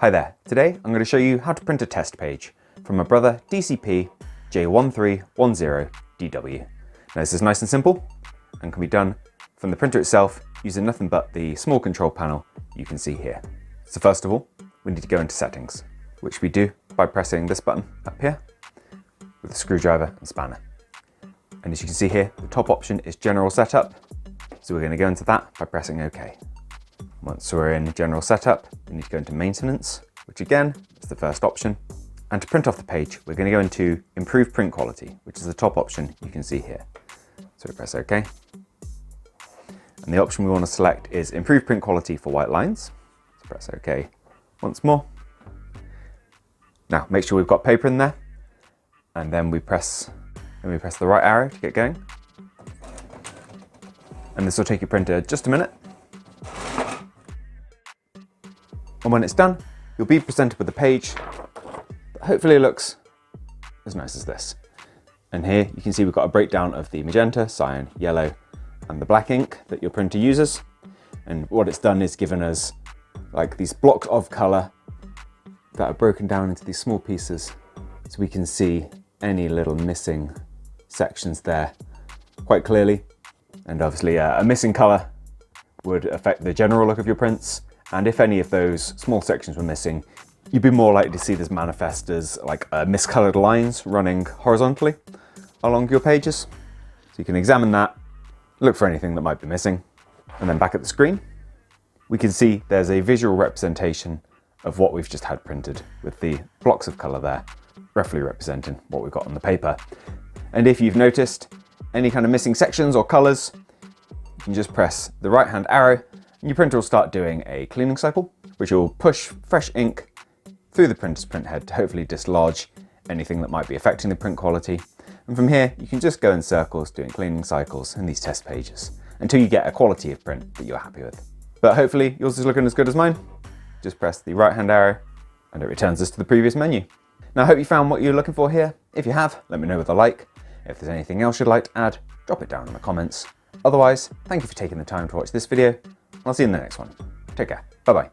Hi there, today I'm going to show you how to print a test page from my Brother DCP-J1310DW. Now this is nice and simple and can be done from the printer itself using nothing but the small control panel you can see here. So first of all, we need to go into settings, which we do by pressing this button up here with the screwdriver and spanner. And as you can see here, the top option is General Setup. So we're going to go into that by pressing OK. Once we're in General Setup, we need to go into Maintenance, which again is the first option. And to print off the page, we're going to go into Improve Print Quality, which is the top option you can see here. So we press OK. And the option we want to select is Improve Print Quality for white lines. So press OK once more. Now make sure we've got paper in there, and then we press the right arrow to get going. And this will take your printer just a minute. And when it's done, you'll be presented with a page that hopefully looks as nice as this. And here you can see we've got a breakdown of the magenta, cyan, yellow, and the black ink that your printer uses. And what it's done is given us like these blocks of color that are broken down into these small pieces, so we can see any little missing sections there quite clearly. And obviously a missing color would affect the general look of your prints. And if any of those small sections were missing, you'd be more likely to see this manifest as like miscolored lines running horizontally along your pages. So you can examine that, look for anything that might be missing. And then back at the screen, we can see there's a visual representation of what we've just had printed with the blocks of color there, roughly representing what we've got on the paper. And if you've noticed any kind of missing sections or colors, you can just press the right hand arrow and your printer will start doing a cleaning cycle, which will push fresh ink through the printer's print head to hopefully dislodge anything that might be affecting the print quality. And from here, you can just go in circles doing cleaning cycles in these test pages until you get a quality of print that you're happy with. But hopefully yours is looking as good as mine. Just press the right hand arrow and it returns us to the previous menu. Now I hope you found what you're looking for here. If you have, let me know with a like. If there's anything else you'd like to add, drop it down in the comments. Otherwise, thank you for taking the time to watch this video. I'll see you in the next one. Take care. Bye bye.